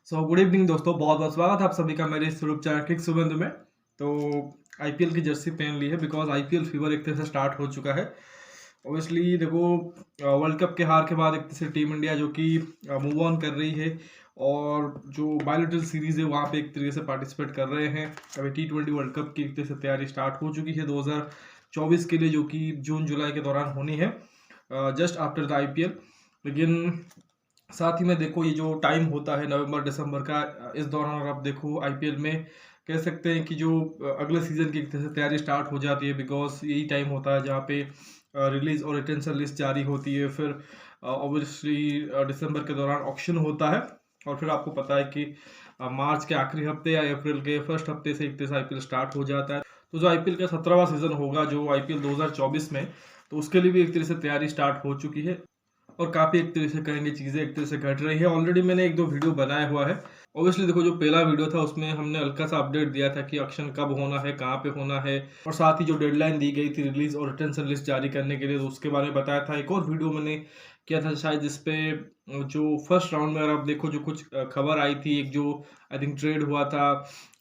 Good evening दोस्तों, बहुत बहुत स्वागत है आप सभी का मेरे इस यूट्यूब चैनल क्रिक सुबंध में। तो आईपीएल की जर्सी पहन ली है बिकॉज आईपीएल फीवर एक तरह से स्टार्ट हो चुका है। ऑब्वियसली देखो, वर्ल्ड कप के हार के बाद एक तरह से टीम इंडिया जो कि मूव ऑन कर रही है और जो बायोलिटल सीरीज है वहाँ पे एक तरीके से पार्टिसिपेट कर रहे हैं। अभी T20 वर्ल्ड कप की एक तरह से तैयारी स्टार्ट हो चुकी है 2024 के लिए, जो कि जून जुलाई के दौरान होनी है जस्ट आफ्टर द आईपीएल। लेकिन साथ ही में देखो, ये जो टाइम होता है नवंबर दिसंबर का, इस दौरान अगर आप देखो आईपीएल में कह सकते हैं कि जो अगले सीजन की एक तरह से तैयारी स्टार्ट हो जाती है बिकॉज यही टाइम होता है जहाँ पे रिलीज और रिटेंशन लिस्ट जारी होती है। फिर ऑब्वियसली दिसंबर के दौरान ऑक्शन होता है और फिर आपको पता है कि मार्च के आखिरी हफ्ते या अप्रैल के फर्स्ट हफ्ते से एक तरह से आईपीएल स्टार्ट हो जाता है। तो जो आईपीएल का 17वां सीजन होगा जो आईपीएल 2024 में, तो उसके लिए भी एक तरह से तैयारी स्टार्ट हो चुकी है और काफ़ी एक तरह से कहेंगे चीज़ें एक तरह से घट रही है। ऑलरेडी मैंने एक दो वीडियो बनाया हुआ है। ऑब्वियसली देखो, जो पहला वीडियो था उसमें हमने हल्का सा अपडेट दिया था कि ऑक्शन कब होना है, कहाँ पे होना है, और साथ ही जो डेडलाइन दी गई थी रिलीज और रिटेंशन लिस्ट जारी करने के लिए, तो उसके बारे में बताया था। एक और वीडियो मैंने किया था शायद, जिसपे जो फर्स्ट राउंड में अगर आप देखो जो कुछ खबर आई थी, एक जो आई थिंक ट्रेड हुआ था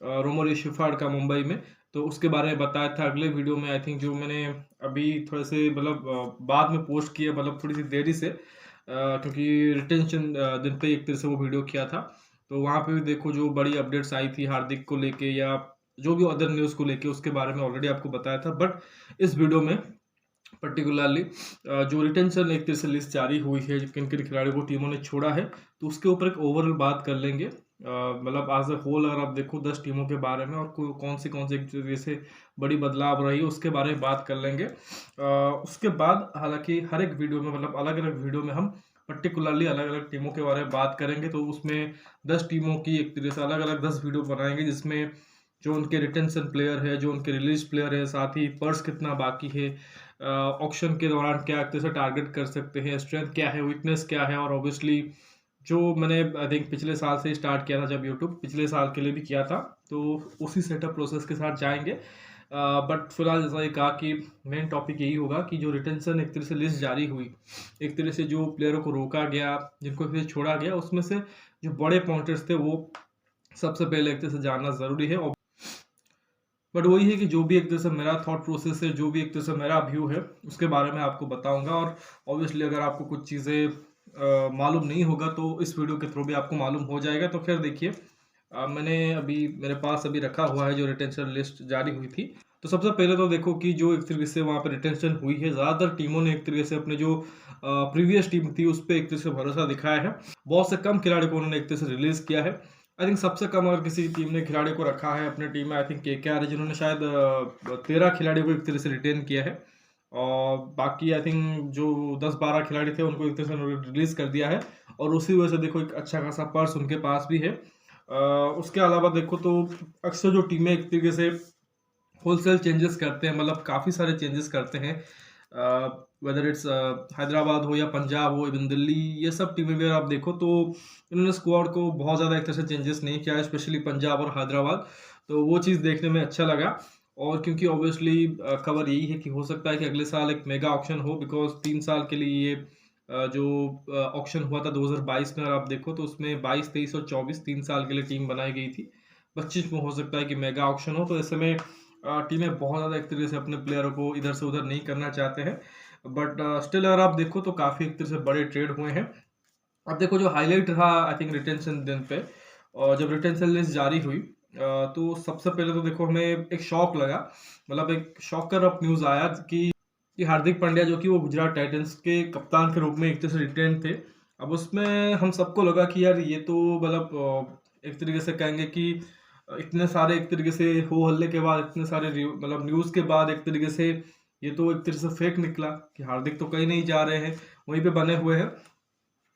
रोमर शेफर्ड का मुंबई में, तो उसके बारे में बताया था। अगले वीडियो में आई थिंक जो मैंने अभी थोड़े से मतलब बाद में पोस्ट किया, मतलब थोड़ी सी देरी से, क्योंकि रिटेंशन दिन पे एक तरह से वो वीडियो किया था। तो वहाँ पे भी देखो जो बड़ी अपडेट्स आई थी हार्दिक को लेके या जो भी अदर न्यूज़ को लेके, उसके बारे में ऑलरेडी आपको बताया था। बट इस वीडियो में पर्टिकुलरली जो रिटेंशन एक तरह से लिस्ट जारी हुई है, किन किन खिलाड़ियों को टीमों ने छोड़ा है, तो उसके ऊपर एक ओवरऑल बात कर लेंगे। मतलब एज अ होल अगर आप देखो 10 टीमों के बारे में और कौन सी एक तरीके से बड़ी बदलाव रही है उसके बारे में बात कर लेंगे। उसके बाद हालांकि हर एक वीडियो में, मतलब अलग अलग वीडियो में हम पर्टिकुलरली अलग अलग टीमों के बारे में बात करेंगे। तो उसमें 10 टीमों की एक तरह से अलग अलग 10 वीडियो बनाएंगे, जिसमें जो उनके रिटेंशन प्लेयर है, जो उनके रिलीज प्लेयर है, साथ ही पर्स कितना बाकी है, ऑक्शन के दौरान क्या एक तरह से टारगेट कर सकते हैं, स्ट्रेंथ क्या है, वीकनेस क्या है, और ऑब्वियसली जो मैंने आई थिंक पिछले साल से स्टार्ट किया था, जब यूट्यूब पिछले साल के लिए भी किया था, तो उसी सेटअप प्रोसेस के साथ जाएंगे। बट फिलहाल जैसा ये कहा कि मेन टॉपिक यही होगा कि जो रिटेंशन एक तरह से लिस्ट जारी हुई, एक तरह से जो प्लेयरों को रोका गया, जिनको फिर छोड़ा गया, उसमें से जो बड़े पॉइंटर्स थे वो सबसे पहले एक तरह से जानना ज़रूरी है। बट वही है कि जो भी एक तरह से मेरा थॉट प्रोसेस है, जो भी एक तरह से मेरा व्यू है, उसके बारे में आपको बताऊंगा। और ऑब्वियसली अगर आपको कुछ चीज़ें मालूम नहीं होगा तो इस वीडियो के थ्रू भी आपको मालूम हो जाएगा। तो खैर देखिए, मैंने अभी मेरे पास अभी रखा हुआ है जो रिटेंशन लिस्ट जारी हुई थी। तो सबसे पहले तो देखो कि जो एक तरीके से वहाँ पे रिटेंशन हुई है, ज़्यादातर टीमों ने एक तरीके से अपने जो प्रीवियस टीम थी उस पर एक तरह से भरोसा दिखाया है। बहुत से कम खिलाड़ी को उन्होंने एक तरह से रिलीज किया है। आई थिंक सबसे कम अगर किसी टीम ने खिलाड़ी को रखा है अपने टीम में, आई थिंक केकेआर है, जिन्होंने शायद 13 खिलाड़ियों को एक तरह से रिटेन किया है। और बाकी आई थिंक जो 10-12 खिलाड़ी थे उनको एक तरह से रिलीज कर दिया है, और उसी वजह से देखो एक अच्छा खासा पर्स उनके पास भी है। उसके अलावा देखो तो अक्सर जो टीमें एक तरीके से होलसेल चेंजेस करते हैं, मतलब काफ़ी सारे चेंजेस करते हैं, वेदर इट्स हैदराबाद हो या पंजाब हो, इवन दिल्ली, ये सब टीमें भी अगर आप देखो तो इन्होंने स्क्वाड को बहुत ज़्यादा एक तरह से चेंजेस नहीं किया है, स्पेशली पंजाब और हैदराबाद। तो वो चीज़ देखने में अच्छा लगा। और क्योंकि ऑब्वियसली खबर यही है कि हो सकता है कि अगले साल एक मेगा ऑक्शन हो, बिकॉज 3 साल के लिए ये जो ऑक्शन हुआ था 2022 में, अगर आप देखो तो उसमें 22, 23 और 24 3 साल के लिए टीम बनाई गई थी। 25 में हो सकता है कि मेगा ऑक्शन हो, तो ऐसे में टीमें बहुत ज़्यादा एक तरीके से अपने प्लेयरों को इधर से उधर नहीं करना चाहते हैं। बट स्टिल अगर आप देखो तो काफ़ी एक तरह से बड़े ट्रेड हुए हैं। अब देखो जो हाईलाइट रहा आई थिंक रिटेंशन दिन पे, और जब रिटेंशन लिस्ट जारी हुई तो सबसे पहले तो देखो हमें एक शॉक लगा, मतलब एक शॉकर अप न्यूज़ आया कि हार्दिक पांड्या जो कि वो गुजरात टाइटंस के कप्तान के रूप में एक तरह से रिटेन थे। अब उसमें हम सबको लगा कि यार ये तो मतलब एक तरीके से कहेंगे कि इतने सारे एक तरीके से हो हल्ले के बाद, इतने सारे मतलब न्यूज़ के बाद, एक तरीके से ये तो एक तरह से फेक निकला कि हार्दिक तो कहीं नहीं जा रहे हैं, वहीं पे बने हुए हैं।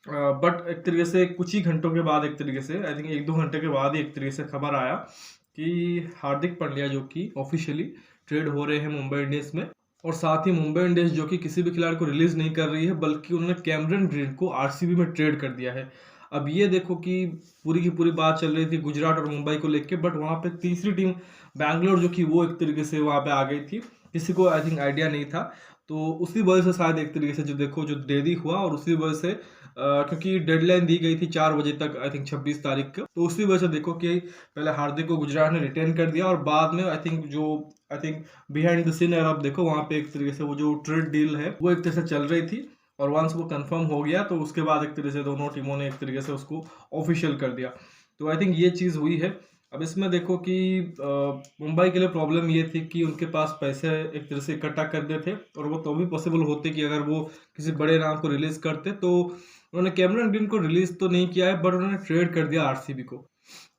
बट एक तरीके से कुछ ही घंटों के बाद, एक तरीके से आई थिंक 1-2 घंटे के बाद ही एक तरीके से खबर आया कि हार्दिक पांड्या जो कि ऑफिशियली ट्रेड हो रहे हैं मुंबई इंडियंस में। और साथ ही मुंबई इंडियंस जो कि किसी भी खिलाड़ी को रिलीज नहीं कर रही है, बल्कि उन्होंने कैमरन ग्रीन को आरसीबी में ट्रेड कर दिया है। अब ये देखो कि पूरी की पूरी बात चल रही थी गुजरात और मुंबई को लेके, बट वहाँ पे तीसरी टीम बैंगलोर जो कि वो एक तरीके से वहाँ पे आ गई थी, किसी को आई थिंक आइडिया नहीं था। तो उसी वजह से शायद एक तरीके से जो देखो जो देरी हुआ, और उसी वजह से क्योंकि डेडलाइन दी गई थी 4 बजे तक, आई थिंक 26 तारीख को, तो उसी वजह से देखो कि पहले हार्दिक को गुजरात ने रिटेन कर दिया, और बाद में I think behind the scene अगर आप देखो वहाँ पे एक तरीके से वो जो ट्रेड डील है वो एक तरह से चल रही थी, और वंस वो कंफर्म हो गया तो उसके बाद एक तरीके से दोनों टीमों ने एक तरीके से उसको ऑफिशियल कर दिया। तो आई थिंक ये चीज़ हुई है। अब इसमें देखो कि मुंबई के लिए प्रॉब्लम ये थी कि उनके पास पैसे एक तरह से इकट्ठा कर देते थे, और वो तो भी पॉसिबल होते कि अगर वो किसी बड़े नाम को रिलीज करते, तो उन्होंने कैमरन ग्रीन को रिलीज तो नहीं किया है, बट उन्होंने ट्रेड कर दिया आरसीबी को।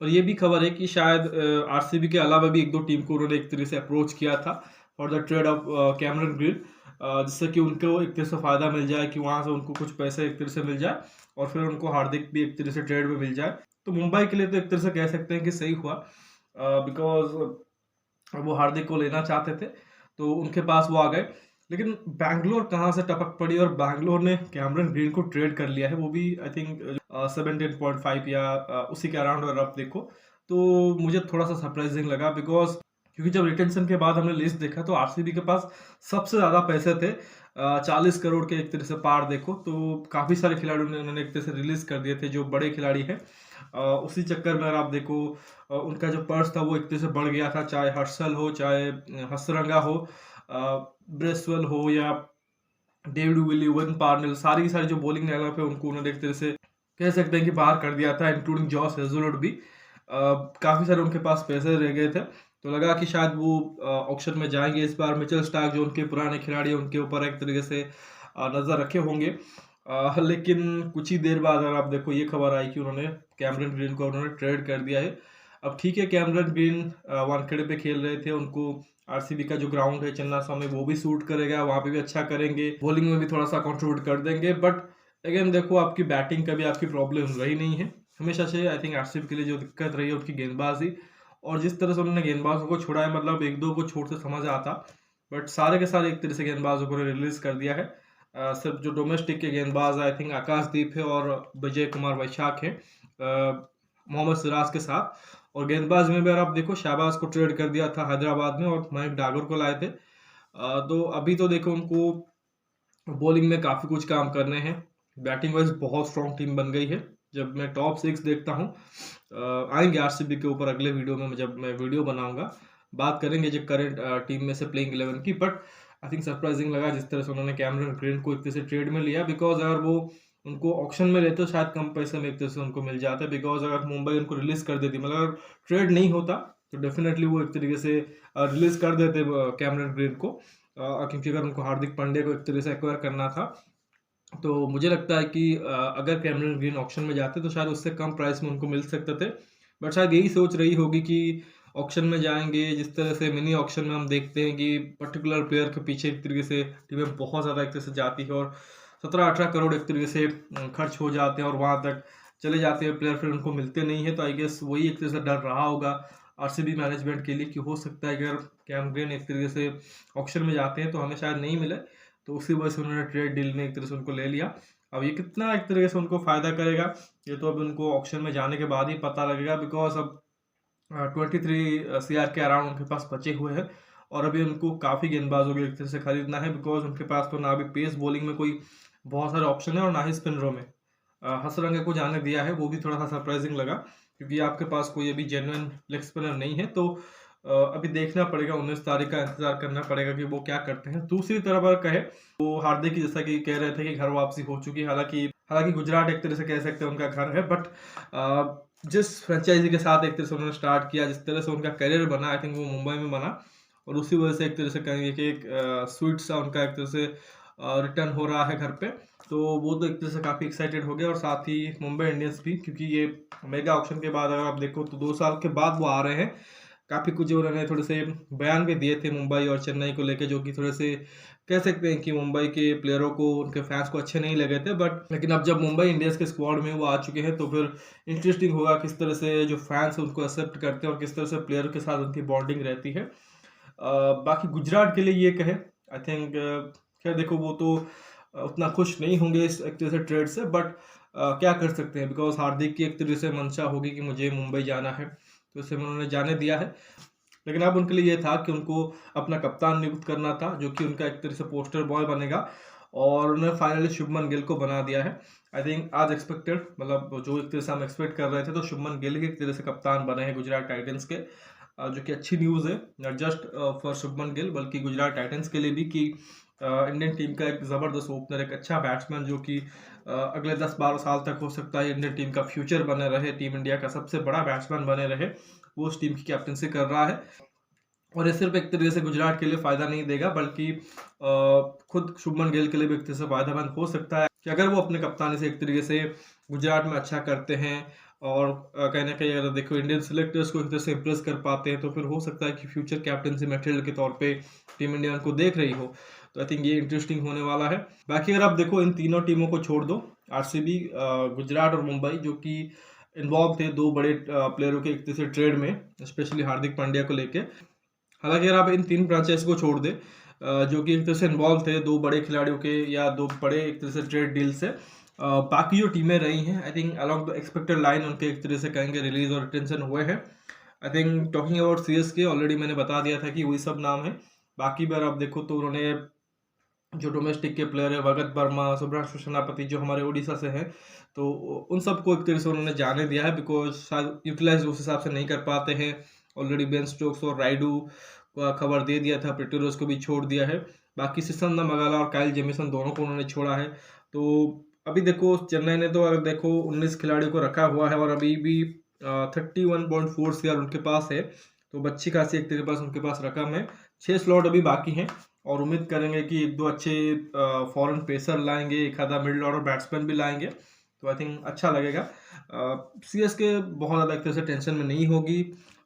और ये भी खबर है कि शायद आरसीबी के अलावा भी एक दो टीम को उन्होंने एक तरह से अप्रोच किया था for the trade off Cameron green, जिससे कि उनको एक तरह से फायदा मिल जाए, कि वहां से उनको कुछ पैसे एक तरह से मिल जाए, और फिर उनको हार्दिक भी एक तरह से ट्रेड में मिल जाए। तो मुंबई के लिए तो एक तरह से कह सकते हैं कि सही हुआ, बिकॉज वो हार्दिक को लेना चाहते थे, तो उनके पास वो आ गए। लेकिन बैंगलोर कहाँ से टपक पड़ी, और बैंगलोर ने कैमरन ग्रीन को ट्रेड कर लिया है, वो भी आई थिंक 17.5 या उसी के अराउंड अगर आप देखो, तो मुझे थोड़ा सा सरप्राइजिंग लगा, बिकॉज क्योंकि जब रिटेंशन के बाद हमने लिस्ट देखा तो आरसीबी के पास सबसे ज्यादा पैसे थे, 40 करोड़ के एक तरह से पार देखो, तो काफी सारे खिलाड़ियों ने उन्होंने एक तरह से रिलीज कर दिए थे जो बड़े खिलाड़ी हैं। उसी चक्कर में अगर आप देखो उनका जो पर्स था वो एक तरह से बढ़ गया था, चाहे हर्षल हो, चाहे हसरंगा हो, ब्रेसवेल हो, या डेविड विली, वन पार्नेल, सारी की सारी जो बॉलिंग लाइनअप है उनको उन्होंने एक तरह से कह सकते हैं कि बाहर कर दिया था, इंक्लूडिंग जॉस हेजलवुड भी। काफी सारे उनके पास पैसे रह गए थे, तो लगा कि शायद वो ऑक्शन में जाएंगे इस बार। मिचेल स्टार्क जो उनके पुराने खिलाड़ी हैं उनके ऊपर एक तरीके से नजर रखे होंगे, लेकिन कुछ ही देर बाद अगर आप देखो ये खबर आई कि उन्होंने कैमरन ग्रीन को उन्होंने ट्रेड कर दिया है। अब ठीक है, कैमरन ग्रीन वानखेड़े पे खेल रहे थे, उनको आरसीबी का जो ग्राउंड है चन्नास्वामी वो भी सूट करेगा, वहां पे भी अच्छा करेंगे, बॉलिंग में भी थोड़ा सा कंट्रीब्यूट कर देंगे, बट अगेन देखो आपकी बैटिंग का भी आपकी प्रॉब्लम रही नहीं है हमेशा से। आई थिंक आरसीबी के लिए जो दिक्कत रही है उनकी गेंदबाजी, और जिस तरह से उन्होंने गेंदबाजों को छोड़ा है, मतलब एक दो को छोड़ते समझ आता, बट सारे के सारे एक तरह से गेंदबाजों को रिलीज कर दिया है। सिर्फ जो डोमेस्टिक के गेंदबाज आई थिंक आकाशदीप है और विजय कुमार वैशाख है मोहम्मद सिराज के साथ। और गेंदबाज में भी अगर आप देखो शहबाज को ट्रेड कर दिया था हैदराबाद में, और मयंक डागर को लाए थे। तो अभी तो देखो उनको बॉलिंग में काफी कुछ काम करने हैं, बैटिंग वाइज बहुत स्ट्रॉन्ग टीम बन गई है। जब मैं टॉप 6 देखता हूँ, आएंगे आरसीबी के ऊपर अगले वीडियो में, जब मैं वीडियो बनाऊंगा बात करेंगे जो करंट टीम में से प्लेइंग 11 की। बट आई थिंक सरप्राइजिंग लगा जिस तरह से उन्होंने कैमरन ग्रीन को एक तरह से ट्रेड में लिया, बिकॉज अगर वो उनको ऑक्शन में लेते तो शायद कम पैसे में एक तरह से उनको मिल जाता है, बिकॉज अगर मुंबई उनको रिलीज कर देती, मतलब अगर ट्रेड नहीं होता तो डेफिनेटली वो एक तरीके से रिलीज कर देते कैमरन ग्रीन को, क्योंकि अगर उनको हार्दिक पांड्या को एक तरह से एक्वायर करना था, तो मुझे लगता है कि अगर कैमरन ग्रीन ऑक्शन में जाते तो शायद उससे कम प्राइस में उनको मिल सकते थे। बट शायद यही सोच रही होगी कि ऑक्शन में जाएंगे, जिस तरह से मिनी ऑक्शन में हम देखते हैं कि पर्टिकुलर प्लेयर के पीछे एक तरीके से टीमें बहुत ज़्यादा एक तरह से जाती है, और 17-18 करोड़ एक तरीके से खर्च हो जाते हैं, और वहाँ तक चले जाते हैं प्लेयर, फिर उनको मिलते नहीं है। तो आई गेस वही एक तरह से डर रहा होगा आरसीबी मैनेजमेंट के लिए कि हो सकता है अगर कैम ग्रीन एक तरीके से ऑक्शन में जाते हैं तो हमें शायद नहीं मिले, तो उसी वजह से उन्होंने ट्रेड डील में एक तरह से उनको ले लिया। अब ये कितना एक तरीके से उनको फायदा करेगा ये तो अब उनको ऑक्शन में जाने के बाद ही पता लगेगा, बिकॉज अब 23 CR के अराउंड उनके पास बचे हुए हैं, और अभी उनको काफ़ी गेंदबाजों को एक तरह से खरीदना है, बिकॉज उनके पास तो ना भी पेस बॉलिंग में कोई बहुत सारे ऑप्शन है, और ना ही स्पिनरों में हसरंगा को जाने दिया है, वो भी थोड़ा सा सरप्राइजिंग लगा, क्योंकि आपके पास कोई अभी जेन्युइन लेग स्पिनर नहीं है। तो अभी देखना पड़ेगा, 19 तारीख का इंतजार करना पड़ेगा कि वो क्या करते हैं। दूसरी तरफ अगर कहे तो हार्दिक की जैसा कि कह रहे थे कि घर वापसी हो चुकी है, हालांकि गुजरात एक तरह से कह सकते हैं उनका घर है, बट जिस फ्रेंचाइजी के साथ एक तरह से उन्होंने स्टार्ट किया, जिस तरह से उनका करियर बना, आई थिंक वो मुंबई में बना, और उसी वजह से एक तरह से कहेंगे कि एक स्वीट सा उनका एक तरह से रिटर्न हो रहा है घर पे। तो वो तो एक तरह से काफ़ी एक्साइटेड हो गया, और साथ ही मुंबई इंडियंस भी, क्योंकि ये मेगा ऑक्शन के बाद अगर आप देखो तो 2 साल के बाद वो आ रहे हैं। काफ़ी कुछ उन्होंने थोड़े से बयान भी दिए थे मुंबई और चेन्नई को लेके, जो कि थोड़े से कह सकते हैं कि मुंबई के प्लेयरों को, उनके फैंस को अच्छे नहीं लगे थे। बट लेकिन अब जब मुंबई इंडियंस के स्क्वाड में वो आ चुके हैं तो फिर इंटरेस्टिंग होगा किस तरह से जो फैंस उनको एक्सेप्ट करते हैं और किस तरह से प्लेयर के साथ उनकी बॉन्डिंग रहती है। बाकी गुजरात के लिए ये कहे, आई थिंक खैर देखो वो तो उतना खुश नहीं होंगे इस एक तरह से ट्रेड से, बट क्या कर सकते हैं, बिकॉज हार्दिक की एक तरह से मंशा होगी कि मुझे मुंबई जाना है, तो इसे उन्होंने जाने दिया है। लेकिन अब उनके लिए ये था कि उनको अपना कप्तान नियुक्त करना था, जो कि उनका एक तरह से पोस्टर बॉय बनेगा, और उन्होंने फाइनली शुभमन गिल को बना दिया है। आई थिंक आज एक्सपेक्टेड, मतलब जो एक तरह से हम एक्सपेक्ट कर रहे थे, तो शुभमन गिल ही एक तरह से कप्तान बने हैं गुजरात टाइटंस के, जो कि अच्छी न्यूज़ है, not just for Shubman Gill बल्कि गुजरात टाइटंस के लिए भी, कि इंडियन टीम का एक ज़बरदस्त ओपनर, एक अच्छा बैट्समैन, जो कि अगले 10-12 साल तक हो सकता है इंडियन टीम का फ्यूचर बने रहे, टीम इंडिया का सबसे बड़ा बैट्समैन बने रहे, वो उस टीम की कैप्टनसी कर रहा है। और ये सिर्फ एक तरीके से गुजरात के लिए फ़ायदा नहीं देगा, बल्कि खुद शुभमन गिल के लिए भी एक तरह से फ़ायदेमंद हो सकता है कि अगर वो अपने कप्तानी से एक तरीके से गुजरात में अच्छा करते हैं, और कहीं ना कहीं अगर देखो इंडियन सिलेक्टर्स को एक तरह से इम्प्रेस कर पाते हैं, तो फिर हो सकता है कि फ्यूचर कैप्टनसी मटेरियल के तौर पे टीम इंडिया उनको देख रही हो। तो आई थिंक ये इंटरेस्टिंग होने वाला है। बाकी अगर आप देखो इन तीनों टीमों को छोड़ दो, आरसीबी, गुजरात और मुंबई, जो कि इन्वॉल्व थे दो बड़े प्लेयरों के एक तरह से ट्रेड में, स्पेशली हार्दिक पांड्या को लेके। हालांकि अगर आप इन तीन फ्रेंचाइज को छोड़ दे, जो कि एक तरह से इन्वॉल्व थे दो बड़े खिलाड़ियों के या दो बड़े एक तरह से ट्रेड डील से, बाकी जो टीमें रही हैं, I think along the expected line उनके एक तरह से कहेंगे रिलीज और रिटेंशन हुए हैं। I think talking about CSK, already मैंने बता दिया था कि वही सब नाम है। बाकी बार आप देखो तो उन्होंने जो डोमेस्टिक के प्लेयर है, भगत वर्मा, सुब्रह्मण्य सेनापति, जो हमारे उड़ीसा से हैं, तो उन सबको एक तरह से उन्होंने जाने दिया है, बिकॉज शायद यूटिलाइज उस हिसाब से नहीं कर पाते हैं। ऑलरेडी बेन स्टोक्स और राइडू का खबर दे दिया था, पृथ्वी रोज को भी छोड़ दिया है। बाकी सिसंदा मगाला और काइल जेमिसन दोनों को उन्होंने छोड़ा है। तो अभी देखो चेन्नई ने तो अगर देखो 19 खिलाड़ियों को रखा हुआ है, और अभी भी 31.4 CR उनके पास है, तो अच्छी खासी एक तरह पास उनके पास रकम है। 6 स्लॉट अभी बाकी हैं, और उम्मीद करेंगे कि एक दो अच्छे फॉरेन पेसर लाएंगे, एक आधा मिडिल ऑर्डर बैट्समैन भी लाएंगे, तो आई थिंक अच्छा लगेगा। सीएसके बहुत ज़्यादा एक तरह से टेंशन में नहीं होगी।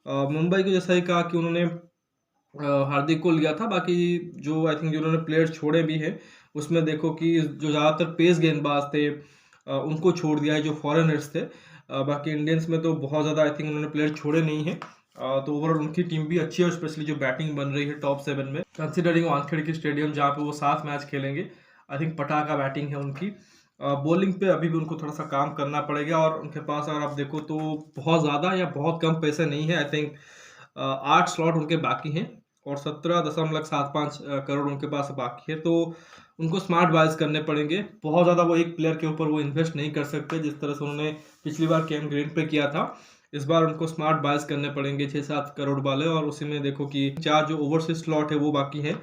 मुंबई को जैसा ही कहा कि उन्होंने हार्दिक को लिया था, बाकी जो आई थिंक जो उन्होंने प्लेयर छोड़े भी हैं, उसमें देखो कि जो ज़्यादातर पेस गेंदबाज थे उनको छोड़ दिया है, जो फॉरेनर्स थे। बाकी इंडियंस में तो बहुत ज़्यादा आई थिंक उन्होंने प्लेयर छोड़े नहीं हैं। तो ओवरऑल उनकी टीम भी अच्छी है, और स्पेशली जो बैटिंग बन रही है टॉप 7 में, कंसिडरिंग वानखेड़े की स्टेडियम जहाँ पे वो 7 मैच खेलेंगे, आई थिंक पटाखा बैटिंग है उनकी। बॉलिंग पे अभी भी उनको थोड़ा सा काम करना पड़ेगा, और उनके पास अगर आप देखो तो बहुत ज़्यादा या बहुत कम पैसे नहीं है। आई थिंक 8 स्लॉट उनके बाकी हैं, और 17.75 करोड़ उनके पास बाकी है, तो उनको स्मार्ट बाइज करने पड़ेंगे। बहुत ज़्यादा वो एक प्लेयर के ऊपर वो इन्वेस्ट नहीं कर सकते, जिस तरह से उन्होंने पिछली बार केम ग्रीन पे किया था। इस बार उनको स्मार्ट बाइज करने पड़ेंगे 6-7 करोड़ वाले, और उसी में देखो कि 4 जो ओवरसीज स्लॉट है वो बाकी है,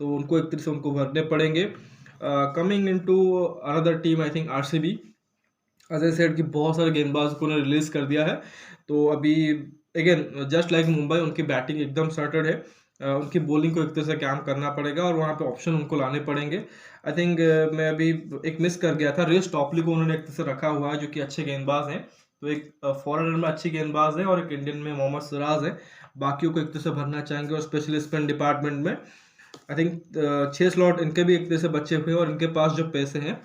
तो उनको एक तरह से उनको भरने पड़ेंगे। Coming into another team, I think RCB, Ajay सेठ की बहुत सारे गेंदबाज को उन्होंने रिलीज कर दिया है। तो अभी अगेन जस्ट लाइक मुंबई, उनकी बैटिंग एकदम सर्टेड है, उनकी बॉलिंग को एक तरह से काम करना पड़ेगा, और वहाँ पे ऑप्शन उनको लाने पड़ेंगे। आई थिंक मैं अभी एक मिस कर गया था, रेस टॉपली को उन्होंने एक तरह से रखा हुआ है, जो कि अच्छे गेंदबाज हैं। तो एक फॉरेनर में अच्छी गेंदबाज है, और एक इंडियन में मोहम्मद सिराज है। बाकियों को एक तरह से भरना चाहेंगे, और स्पेशली स्पिन डिपार्टमेंट में आई थिंक 6 स्लॉट इनके भी एक तरह से बचे हुए हैं, और इनके पास जो पैसे हैं,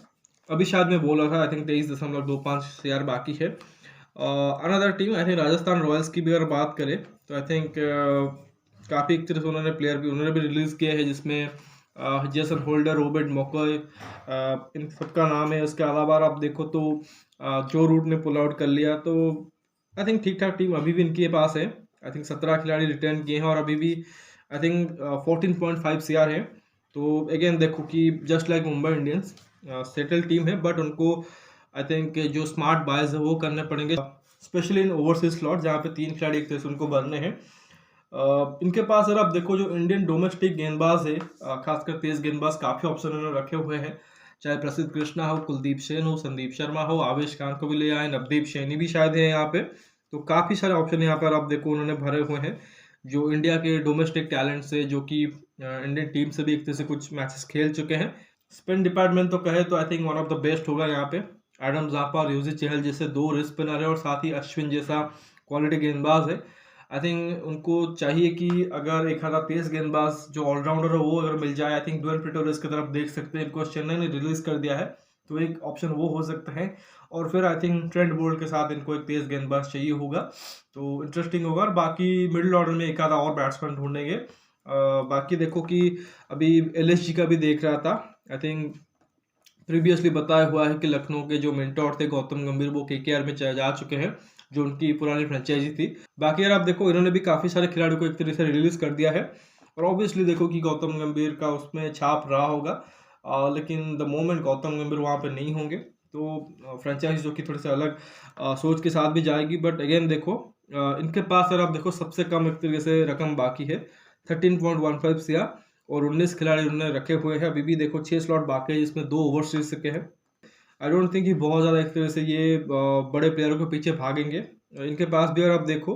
अभी शायद मैं बोल रहा था, आई थिंक 23.25 CR बाकी है। Another team I think Rajasthan Royals की भी अगर बात करें, तो आई थिंक काफ़ी एक तरह से उन्होंने भी रिलीज़ किया है, जिसमें जेसन होल्डर, रोबर्ट मोकॉय, इन सबका नाम है। उसके अलावा आप देखो तो जो रूट ने पुल आउट कर लिया, तो आई थिंक ठीक ठाक टीम अभी भी इनके पास है। आई थिंक 17 खिलाड़ी रिटर्न किए हैं, और अभी भी आई थिंक 14.5 CR है। तो अगेन देखो कि just like Mumbai Indians, settle team है, बट उनको आई थिंक जो स्मार्ट बायज है वो करने पड़ेंगे, स्पेशली इन ओवरसीज स्लॉट, जहाँ पे 3 खिलाड़ी एक तरह से उनको भरने हैं। इनके पास अगर आप देखो जो इंडियन डोमेस्टिक गेंदबाज है, खासकर तेज गेंदबाज, काफ़ी ऑप्शन उन्होंने रखे हुए हैं, चाहे प्रसिद्ध कृष्णा हो, कुलदीप सेन हो, संदीप शर्मा हो, आवेश खान को भी ले आए, नवदीप सैनी भी शायद है यहाँ पे। तो काफ़ी सारे ऑप्शन यहाँ पर आप देखो उन्होंने भरे हुए हैं, जो इंडिया के डोमेस्टिक टैलेंट से, जो कि इंडियन टीम से भी एक तरह से कुछ मैचेस खेल चुके हैं। स्पिन डिपार्टमेंट तो कहे तो I think one of the best होगा यहाँ पे। एडम जापा और युवराज चहल जैसे 2 रिस्ट स्पिनर है, और साथ ही अश्विन जैसा क्वालिटी गेंदबाज है। आई थिंक उनको चाहिए कि अगर एक आधा तेज गेंदबाज जो ऑलराउंडर है वो अगर मिल जाए, आई थिंक ड्वेल प्रिटोरियस की तरफ देख सकते हैं, इनको चेन्नई ने रिलीज कर दिया है, तो एक ऑप्शन वो हो सकता है। और फिर आई थिंक ट्रेंट बोल्ट के साथ इनको एक तेज गेंदबाज चाहिए होगा, तो इंटरेस्टिंग होगा। और बाकी मिडिल ऑर्डर में एक आधा और बैट्समैन ढूंढेंगे। बाकी देखो कि अभी LSG का भी देख रहा था, आई थिंक प्रीवियसली बताया हुआ है कि लखनऊ के जो मेंटोर थे गौतम गंभीर वो केकेआर में जा चुके हैं, जो उनकी पुरानी फ्रेंचाइजी थी। बाकी अगर आप देखो इन्होंने भी काफ़ी सारे खिलाड़ियों को एक तरीके से रिलीज़ कर दिया है, और ऑब्वियसली देखो कि गौतम गंभीर का उसमें छाप रहा होगा, लेकिन द मोमेंट गौतम गंभीर वहाँ पे नहीं होंगे तो फ्रेंचाइजी जो कि थोड़ी सी अलग सोच के साथ भी जाएगी। बट अगेन देखो इनके पास अगर आप देखो सबसे कम एक तरीके से रकम बाकी है 13.15 CR, और 19 खिलाड़ी उन्होंने रखे हुए हैं। अभी भी देखो 6 स्लॉट बाकी है जिसमें 2 ओवरसीज के हैं। आई डोंट थिंक कि बहुत ज़्यादा एक तरह से ये बड़े प्लेयरों के पीछे भागेंगे। इनके पास भी अगर आप देखो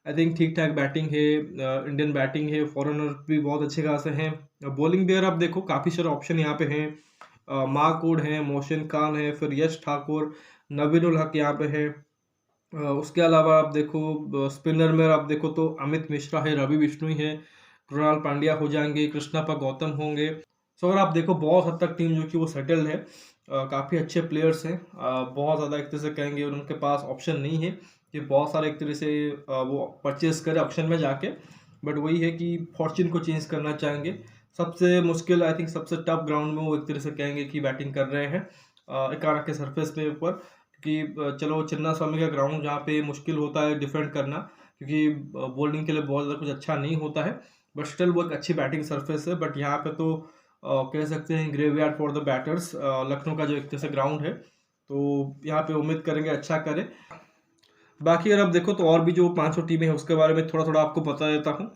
आई थिंक ठीक ठाक बैटिंग है, इंडियन बैटिंग है, फॉरेनर भी बहुत अच्छे खासे हैं। बॉलिंग भी अगर आप देखो काफ़ी सारे ऑप्शन यहाँ पे हैं, मार्कवुड है, मोहसिन खान है, फिर यश ठाकुर, नवीन उल हक यहाँ पे है। उसके अलावा आप देखो स्पिनर में आप देखो तो अमित मिश्रा है, रवि बिश्नोई है, कृणाल पांड्या हो जाएंगे, कृष्णप्पा गौतम होंगे। सो अगर आप देखो बहुत हद तक टीम जो कि वो सेटल्ड है, काफ़ी अच्छे प्लेयर्स हैं। बहुत ज़्यादा एक तरह से कहेंगे उनके पास ऑप्शन नहीं है कि बहुत सारे एक तरह से वो परचेज करें ऑप्शन में जाके, बट वही है कि फॉर्च्यून को चेंज करना चाहेंगे। सबसे मुश्किल आई थिंक सबसे टफ ग्राउंड में वो एक तरह से कहेंगे कि बैटिंग कर रहे हैं, एकारा के सरफेस पे ऊपर, क्योंकि चलो चिन्ना स्वामी का ग्राउंड जहाँ पे मुश्किल होता है डिफेंड करना, क्योंकि बॉलिंग के लिए बहुत ज़्यादा कुछ अच्छा नहीं होता है, बट स्टिल वो एक अच्छी बैटिंग सरफेस है। बट यहाँ पे तो कह सकते हैं graveyard for the batters Lucknow का जो एक तरह से ग्राउंड है, तो यहाँ पे उम्मीद करेंगे अच्छा करे। बाकी अगर आप देखो तो और भी जो 500 टीमें हैं उसके बारे में थोड़ा थोड़ा आपको बता देता हूँ,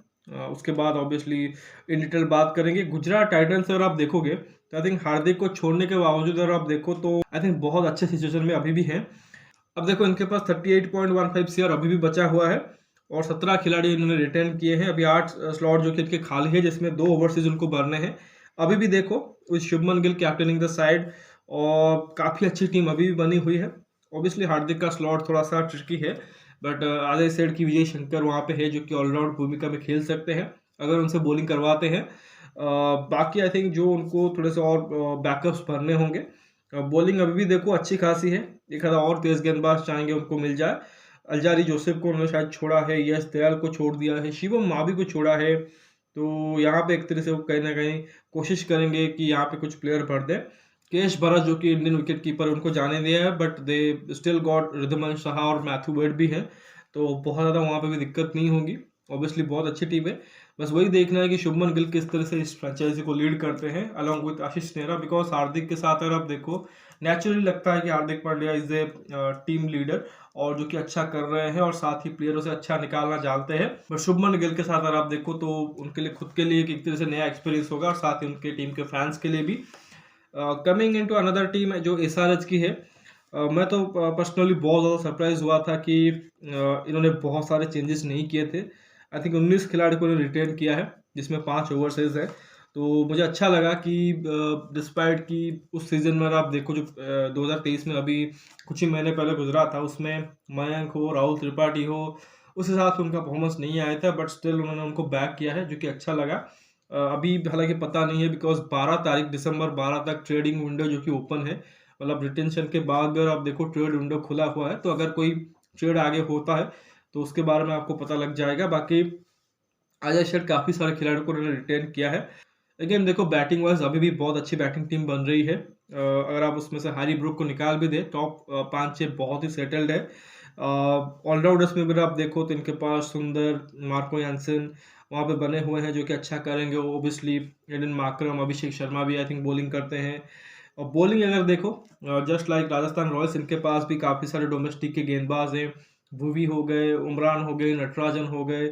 उसके बाद ऑब्वियसली इन डिटेल बात करेंगे। गुजरात टाइटंस अगर आप देखोगे तो आई थिंक हार्दिक को छोड़ने के बावजूद अगर आप देखो तो आई थिंक बहुत अच्छे सिचुएशन में अभी भी है। अब देखो इनके पास 38.15 CR अभी भी बचा हुआ है, और 17 खिलाड़ी इन्होंने रिटर्न किए हैं। अभी 8 स्लॉट जो कि इनके खाली है, जिसमें 2 ओवरसीज उनको भरने हैं। अभी भी देखो with Shubman Gill captaining the side, और काफ़ी अच्छी टीम अभी भी बनी हुई है। ऑब्वियसली हार्दिक का स्लॉट थोड़ा सा ट्रिकी है, बट आज आई सेड कि विजय शंकर वहाँ पे है जो कि ऑलराउंड भूमिका में खेल सकते हैं अगर उनसे बॉलिंग करवाते हैं। बाकी आई थिंक जो उनको थोड़े से और बैकअप्स भरने होंगे। बॉलिंग अभी भी देखो अच्छी खासी है, एक आधा और तेज गेंदबाज चाहेंगे उनको मिल जाए। अल्जारी जोसेफ को उन्होंने शायद छोड़ा है, यश दयाल को छोड़ दिया है, शिवम मावी को छोड़ा है, तो यहाँ पे एक तरह से वो कहीं ना कहीं कोशिश करेंगे कि यहाँ पे कुछ प्लेयर भर दें। केश भरत जो कि इंडियन विकेट कीपर उनको जाने दिया है, but they still got Wriddhiman Saha और मैथ्यू वेड भी है, तो बहुत ज़्यादा वहाँ पे भी दिक्कत नहीं होगी। ऑब्वियसली बहुत अच्छी टीम है, बस वही देखना है कि शुभमन गिल किस तरह से इस फ्रेंचाइजी को लीड करते हैं along with Ashish Nehra, because Hardik के साथ अगर आप देखो नेचुरली लगता है कि Hardik Pandya is a team leader और जो कि अच्छा कर रहे हैं और साथ ही प्लेयरों से अच्छा निकालना जानते हैं। बट शुभमन गिल के साथ अगर आप देखो तो उनके लिए खुद के लिए एक तरह से नया एक्सपीरियंस होगा, और साथ ही उनके टीम के फैंस के लिए भी। कमिंग इनटू अनदर टीम जो एसआरएच की है, मैं तो पर्सनली बहुत ज़्यादा सरप्राइज हुआ था कि इन्होंने बहुत सारे चेंजेस नहीं किए थे। आई थिंक 19 खिलाड़ी को इन्होंने रिटेन किया है, जिसमें 5 ओवरसीज है। तो मुझे अच्छा लगा कि डिस्पाइट कि उस सीज़न में आप देखो जो 2023 में अभी कुछ ही महीने पहले गुजरा था, उसमें मयंक हो, राहुल त्रिपाठी हो, उस हिसाब से उनका परफॉर्मेंस नहीं आया था, बट स्टिल उन्होंने उनको बैक किया है जो कि अच्छा लगा। अभी हालांकि पता नहीं है बिकॉज 12 तारीख दिसंबर 12 तक ट्रेडिंग विंडो जो कि ओपन है, मतलब रिटेंशन के बाद अगर आप देखो ट्रेड विंडो खुला हुआ है, तो अगर कोई ट्रेड आगे होता है तो उसके बारे में आपको पता लग जाएगा। बाकी अजय शेठ काफ़ी सारे खिलाड़ियों को उन्होंने रिटेन किया है। अगेन देखो बैटिंग वाइज अभी भी बहुत अच्छी बैटिंग टीम बन रही है। अगर आप उसमें से हैरी ब्रूक को निकाल भी दे, टॉप 5-6 बहुत ही सेटल्ड है। ऑलराउंडर्स में भी आप देखो तो इनके पास सुंदर, मार्को यानसन वहाँ पे बने हुए हैं जो कि अच्छा करेंगे। Obviously Aiden Markram, Abhishek Sharma भी आई थिंक बॉलिंग करते हैं। और बॉलिंग अगर देखो जस्ट लाइक राजस्थान रॉयल्स, इनके पास भी काफ़ी सारे डोमेस्टिक के गेंदबाज हैं। भुवी हो गए, उमरान हो गए, नटराजन हो गए।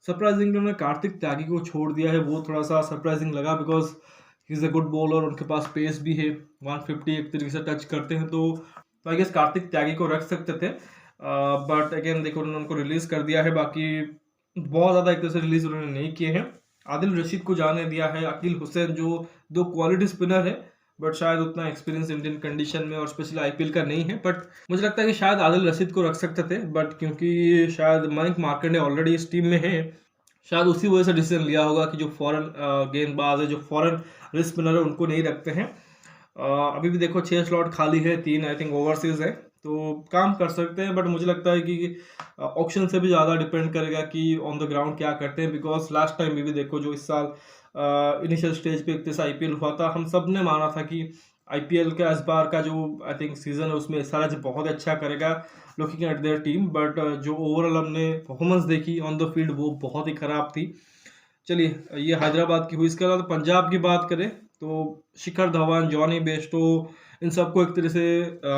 सरप्राइजिंगली उन्होंने कार्तिक त्यागी को छोड़ दिया है, वो थोड़ा सा सरप्राइजिंग लगा because he is a good bowler, उनके पास पेस भी है, 150 एक तरीके से टच करते हैं, तो आई गेस कार्तिक त्यागी को रख सकते थे। बट अगेन देखो उन्होंने उनको रिलीज कर दिया है। बाकी बहुत ज़्यादा एक तरह से रिलीज उन्होंने नहीं किए हैं। आदिल रशीद को जाने दिया है, अकील हुसैन जो 2 क्वालिटी स्पिनर है, बट शायद उतना एक्सपीरियंस इंडियन कंडीशन में और स्पेशली आईपीएल का नहीं है। बट मुझे लगता है कि शायद आदिल रशीद को रख सकते थे, बट क्योंकि शायद मयंक मार्कंडे ऑलरेडी इस टीम में है, शायद उसी वजह से डिसीजन लिया होगा कि जो फॉरेन गेंदबाज है, जो फॉरेन रिस्ट स्पिनर है, उनको नहीं रखते हैं। अभी भी देखो 6 स्लॉट खाली है, 3 आई थिंक ओवरसीज है, तो काम कर सकते हैं। बट मुझे लगता है कि ऑप्शन से भी ज़्यादा डिपेंड करेगा कि ऑन द ग्राउंड क्या करते हैं, बिकॉज लास्ट टाइम भी देखो जो इस साल इनिशियल स्टेज पे एक जैसा आईपीएल हुआ था, हम सब ने माना था कि आईपीएल का इस बार का जो आई थिंक सीजन है उसमें एसआरएच बहुत अच्छा करेगा looking at their team, but जो ओवरऑल हमने परफॉर्मेंस देखी ऑन द फील्ड वो बहुत ही खराब थी। चलिए ये हैदराबाद की हुई। इसके अलावा पंजाब की बात करें तो शिखर धवन, जॉनी बेस्टो, इन सबको एक तरह से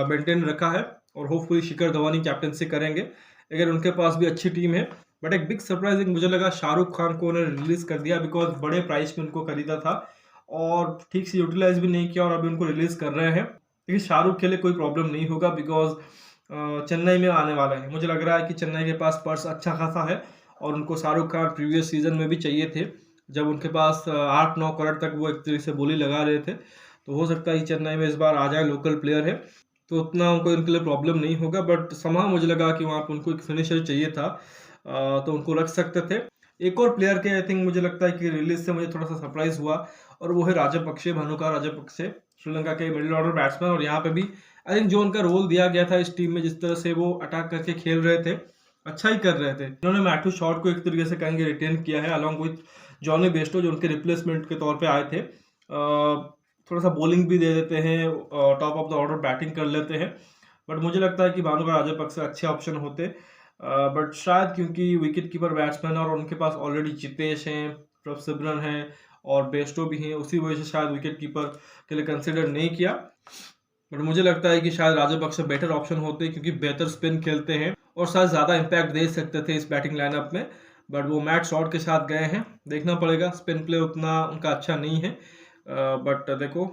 मेंटेन रखा है और होपफुली शिखर धवन ही कैप्टनसी करेंगे। अगर उनके पास भी अच्छी टीम है, बट एक बिग सरप्राइजिंग मुझे लगा शाहरुख खान को उन्होंने रिलीज कर दिया, बिकॉज बड़े प्राइस में उनको खरीदा था और ठीक से यूटिलाइज भी नहीं किया और अभी उनको रिलीज कर रहे हैं। लेकिन शाहरुख के लिए कोई प्रॉब्लम नहीं होगा बिकॉज चेन्नई में आने वाला है। मुझे लग रहा है कि चेन्नई के पास पर्स अच्छा खासा है और उनको शाहरुख खान प्रीवियस सीजन में भी चाहिए थे, जब उनके पास 8-9 करोड़ तक वो एक तरह से बोली लगा रहे थे। तो हो सकता है कि चेन्नई में इस बार आ जाए, लोकल प्लेयर है तो उतना उनको इनके लिए प्रॉब्लम नहीं होगा। बट समा मुझे लगा कि वहाँ पर उनको एक फिनिशर चाहिए था, तो उनको रख सकते थे। एक और प्लेयर के आई थिंक मुझे लगता है कि रिलीज से मुझे थोड़ा सा सरप्राइज हुआ और वो है राजपक्षे, भानुका राजपक्षे, श्रीलंका के मिडिल ऑर्डर बैट्समैन। और यहाँ पे भी आई थिंक जो उनका रोल दिया गया था इस टीम में, जिस तरह से वो अटैक करके खेल रहे थे, अच्छा ही कर रहे थे। इन्होंने मैथ्यू शॉट को एक तरीके से कहेंगे रिटेन किया है अलॉन्ग विथ जॉनी बेस्टो, जो उनके रिप्लेसमेंट के तौर पे आए थे। थोड़ा सा बॉलिंग भी दे देते हैं, top of the order batting कर लेते हैं, बट मुझे लगता है कि भानुका राजपक्षे अच्छे ऑप्शन होते। बट शायद क्योंकि विकेट कीपर बैट्समैन और उनके पास ऑलरेडी जितेश हैं, प्रभ सिमरन हैं और बेस्टो भी हैं, उसी वजह से शायद विकेट कीपर के लिए कंसिडर नहीं किया। बट मुझे लगता है कि शायद राजपक्षे बेटर ऑप्शन होते क्योंकि बेहतर स्पिन खेलते हैं और शायद ज़्यादा इम्पैक्ट दे सकते थे इस बैटिंग लाइनअप में। बट वो मैट शॉट के साथ गए हैं, देखना पड़ेगा। स्पिन प्ले उतना उनका अच्छा नहीं है, बट देखो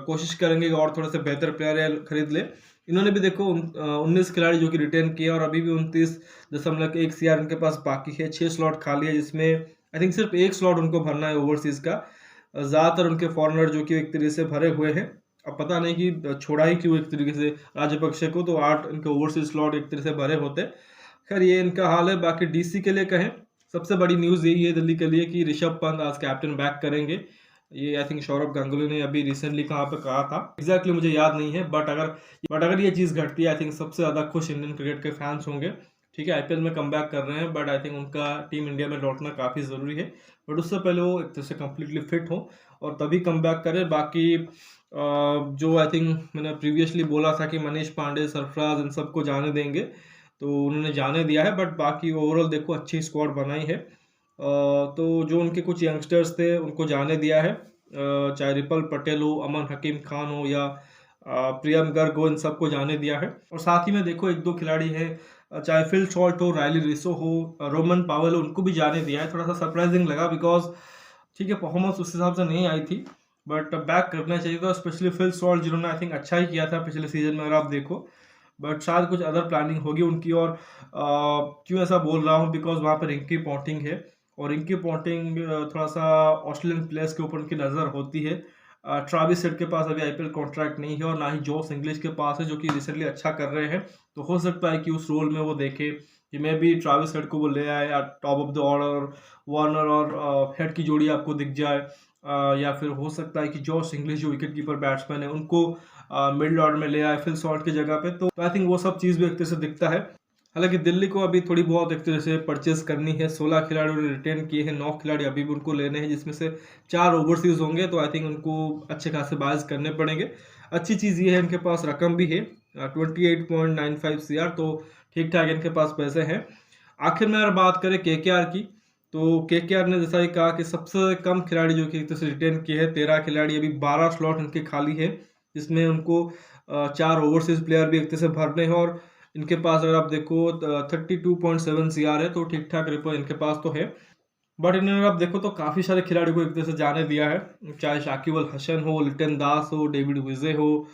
कोशिश करेंगे और थोड़े से बेहतर प्लेयर खरीद ले। इन्होंने भी देखो 19 खिलाड़ी जो कि रिटेन किए और अभी भी 29.1 CR उनके पास बाकी है। 6 स्लॉट खाली है जिसमें आई थिंक सिर्फ 1 स्लॉट उनको भरना है ओवरसीज का। ज़्यादातर उनके फॉरनर जो कि एक तरीके से भरे हुए हैं। अब पता नहीं कि छोड़ा ही क्यों एक तरीके से राजपक्षे को, तो 8 इनके ओवरसीज स्लॉट एक तरह से भरे होते। खैर ये इनका हाल है। बाकी डीसी के लिए कहें, सबसे बड़ी न्यूज़ यही है दिल्ली के लिए कि ऋषभ पंत आज कैप्टन बैक करेंगे। ये आई थिंक सौरभ गांगुली ने अभी रिसेंटली कहाँ पे कहा था एग्जैक्टली मुझे याद नहीं है, बट अगर ये चीज़ घटती है आई थिंक सबसे ज़्यादा खुश इंडियन क्रिकेट के फैंस होंगे। ठीक है, आईपीएल में कम बैक कर रहे हैं, बट आई थिंक उनका टीम इंडिया में लौटना काफ़ी ज़रूरी है। बट उससे पहले वो एक तरह से कम्प्लीटली फिट हो और तभी कम बैक करें। बाकी जो आई थिंक मैंने प्रीवियसली बोला था कि मनीष पांडे, सरफराज, इन सबको जाने देंगे, तो उन्होंने जाने दिया है। बट बाकी ओवरऑल देखो अच्छी स्क्वाड बनाई है। तो जो उनके कुछ यंगस्टर्स थे उनको जाने दिया है, चाहे रिपल पटेल हो, अमन हकीम खान हो या प्रियम गर्ग हो, इन सबको जाने दिया है। और साथ ही में देखो 1-2 खिलाड़ी हैं, चाहे फिल शॉल्ट हो, रायली रिसो हो, रोमन पावल हो, उनको भी जाने दिया है। थोड़ा सा सरप्राइजिंग लगा बिकॉज ठीक है परफॉर्मेंस उस हिसाब से नहीं आई थी, बट बैक करना चाहिए था। स्पेशली फिल शॉल्ट जिन्होंने आई थिंक अच्छा ही किया था पिछले सीजन में अगर आप देखो, बट शायद कुछ अदर प्लानिंग होगी उनकी। और क्यों ऐसा बोल रहा हूँ, बिकॉज वहाँ पर रिंकी पॉन्टिंग है और रिंकी पॉन्टिंग थोड़ा सा ऑस्ट्रेलियन प्लेयर्स के ऊपर उनकी नज़र होती है। ट्राविस हेड के पास अभी आईपीएल कॉन्ट्रैक्ट नहीं है और ना ही जॉस इंग्लिश के पास है, जो कि रिसेंटली अच्छा कर रहे हैं। तो हो सकता है कि उस रोल में वो देखे कि मैं भी ट्राविस हेड को वो ले आए, या top of the order Warner और हेड की जोड़ी आपको दिख जाए, या फिर हो सकता है कि जॉस इंग्लिश जो विकेट कीपर बैट्समैन है उनको मिडिल ऑर्डर में ले आए फिल शॉर्ट की जगह पे। तो आई थिंक वो सब चीज़ भी एक तरह से दिखता है। हालांकि दिल्ली को अभी थोड़ी बहुत एक तरह से परचेस करनी है। 16 खिलाड़ियों ने रिटेन किए हैं, 9 खिलाड़ी अभी भी उनको लेने हैं, जिसमें से 4 ओवरसीज होंगे। तो आई थिंक उनको अच्छे खासे बायज करने पड़ेंगे। अच्छी चीज़ ये है इनके पास रकम भी है 28.95 CR, तो ठीक ठाक इनके पास पैसे हैं। आखिर में अगर बात करें केकेआर की, तो केकेआर ने जैसा ही कहा कि सबसे कम खिलाड़ी जो कि एक तरह से रिटेन किए हैं 13 खिलाड़ी, अभी 12 स्लॉट इनके खाली है, जिसमें उनको 4 ओवरसीज प्लेयर भी एक तरह से भरने हैं। और इनके पास अगर आप देखो 32.7 CR है, तो ठीक ठाक रिपो इनके पास तो है। बट इन्होंने आप देखो तो काफ़ी सारे खिलाड़ी को एक तरह से जाने दिया है, चाहे शाकिब अल हसन हो, लिटन दास हो, डेविड विजे हो,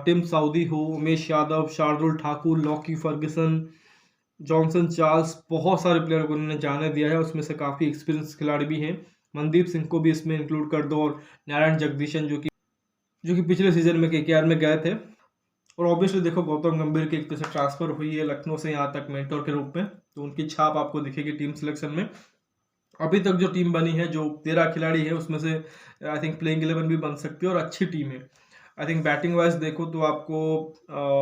टिम साउदी हो, Umesh Yadav, Shardul Thakur, Lockie Ferguson, Johnson Charles, बहुत सारे प्लेयर को उन्होंने जाने दिया है। उसमें से काफ़ी एक्सपीरियंस खिलाड़ी भी हैं। मनदीप सिंह को भी इसमें इंक्लूड कर दो, और नारायण जगदीशन जो कि पिछले सीजन में केकेआर में गए थे। और ऑब्वियसली देखो गौतम गंभीर की एक तरह से ट्रांसफर हुई है लखनऊ से यहाँ तक मेंटोर के रूप में, तो उनकी छाप आपको दिखेगी टीम सिलेक्शन में। अभी तक जो टीम बनी है, जो 13 खिलाड़ी है, उसमें से आई थिंक प्लेइंग 11 भी बन सकती है और अच्छी टीम है। आई थिंक बैटिंग वाइज देखो तो आपको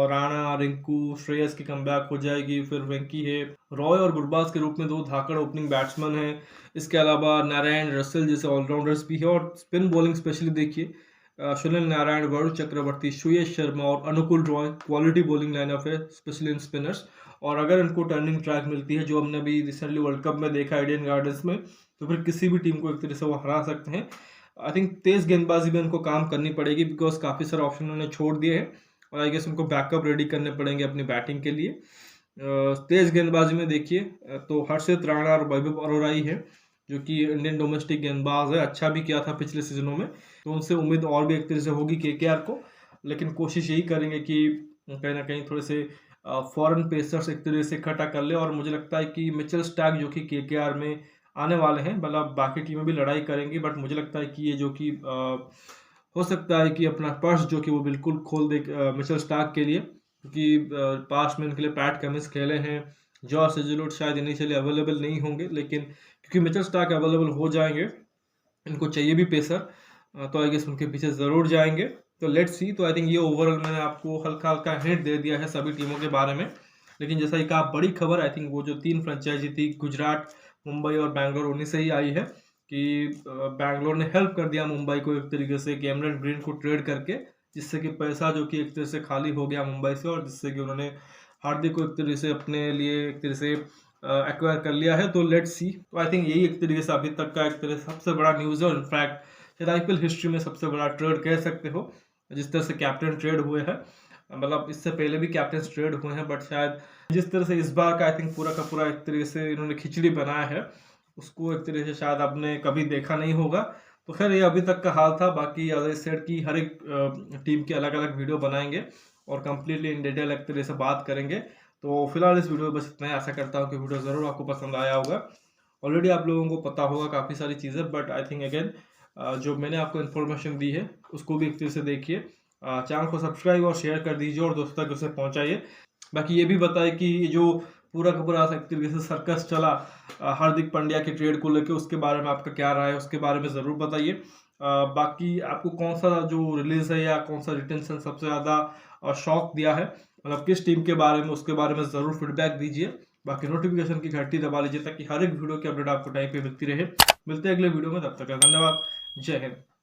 राणा, रिंकू, श्रेयस की कमबैक हो जाएगी, फिर वेंकी है, रॉय और गुरबाज के रूप में 2 धाकड़ ओपनिंग बैट्समैन हैं। इसके अलावा नारायण, रसेल जैसे ऑलराउंडर्स भी है। और स्पिन बॉलिंग स्पेशली देखिए, सुनील नारायण, वरुण चक्रवर्ती, सुयश शर्मा और अनुकूल रॉय क्वालिटी बॉलिंग लाइनअप है, स्पेशली इन स्पिनर्स। और अगर इनको टर्निंग ट्रैक मिलती है जो हमने अभी रिसेंटली वर्ल्ड कप में देखा ईडन गार्डन्स में, तो फिर किसी भी टीम को एक तरह से वो हरा सकते हैं। आई थिंक तेज गेंदबाजी में उनको काम करनी पड़ेगी, बिकॉज काफ़ी सारे ऑप्शन उन्होंने छोड़ दिए हैं और आई गेस उनको बैकअप रेडी करने पड़ेंगे अपनी बैटिंग के लिए। तेज गेंदबाजी में देखिए तो हर्षित राणा और वैभव अरोड़ा ही है, जो कि इंडियन डोमेस्टिक गेंदबाज है, अच्छा भी किया था पिछले सीजनों में, तो उनसे उम्मीद और भी एक तरह से होगी केकेआर को। लेकिन कोशिश यही करेंगे कि कहीं ना कहीं थोड़े से फॉरेन पेसर्स एक तरह से इकट्ठा कर ले। और मुझे लगता है कि मिचेल स्टार्क जो कि केकेआर में आने वाले हैं, मतलब बाकी टीमें भी लड़ाई करेंगी, बट मुझे लगता है कि ये जो कि हो सकता है कि अपना पर्स जो कि वो बिल्कुल खोल दे मिचेल स्टार्क के लिए, क्योंकि पास्ट में इनके लिए पैट कमिंस खेले हैं, जॉश हेजलवुड शायद इनिशियली अवेलेबल नहीं होंगे, लेकिन क्योंकि मिचेल स्टार्क अवेलेबल हो जाएंगे, इनको चाहिए भी पेसर, तो आई गेस उनके पीछे ज़रूर जाएंगे। तो लेट्स सी। तो आई थिंक ये ओवरऑल मैंने आपको हल्का हल्का हिंट दे दिया है सभी टीमों के बारे में। लेकिन जैसा कि आप बड़ी खबर आई थिंक वो जो 3 फ्रेंचाइजी थी, गुजरात, मुंबई और बैंगलोर, उन्हीं से ही आई है कि बैंगलोर ने हेल्प कर दिया मुंबई को एक तरीके से कैमरन ग्रीन को ट्रेड करके, जिससे कि पैसा जो कि एक तरह से खाली हो गया मुंबई से, और जिससे कि उन्होंने हार्दिक को एक तरह से अपने लिए एक तरह से एक्वायर कर लिया है। तो लेट्स सी। तो आई थिंक यही एक तरीके से अभी तक का एक तरह से सबसे बड़ा न्यूज़ है, और इनफैक्ट शायद आईपीएल हिस्ट्री में सबसे बड़ा ट्रेड कह सकते हो। जिस तरह से कैप्टन ट्रेड हुए हैं, मतलब इससे पहले भी कैप्टन ट्रेड हुए हैं, बट शायद जिस तरह से इस बार का आई थिंक पूरा का पूरा एक तरीके से इन्होंने खिचड़ी बनाया है, उसको एक तरीके से शायद आपने कभी देखा नहीं होगा। तो खैर ये अभी तक का हाल था। बाकी एज आई सेड की हर एक टीम की अलग अलग वीडियो बनाएंगे और कंप्लीटली इन डिटेल एक तरह से बात करेंगे। तो फिलहाल इस वीडियो में बस इतना ही। आशा करता हूँ कि वीडियो ज़रूर आपको पसंद आया होगा। ऑलरेडी आप लोगों को पता होगा काफ़ी सारी चीज़ें, बट आई थिंक अगेन जो मैंने आपको इन्फॉर्मेशन दी है उसको भी एक तरह से देखिए। चैनल को सब्सक्राइब और शेयर कर दीजिए और दोस्तों तक उसे पहुँचाइए। बाकी ये भी बताएं कि जो पूरा का पूरा एक तरीके से सर्कस चला हार्दिक पांड्या के ट्रेड को लेकर, उसके बारे में आपका क्या राय है, उसके बारे में ज़रूर बताइए। बाकी आपको कौन सा जो रिलीज है या कौन सा रिटेंशन सबसे ज़्यादा शॉक दिया है, मतलब किस टीम के बारे में, उसके बारे में ज़रूर फीडबैक दीजिए। बाकी नोटिफिकेशन की घंटी दबा लीजिए ताकि हर एक वीडियो की अपडेट आपको टाइम पे मिलती रहे। मिलते हैं अगले वीडियो में, तब तक धन्यवाद। जय हिंद।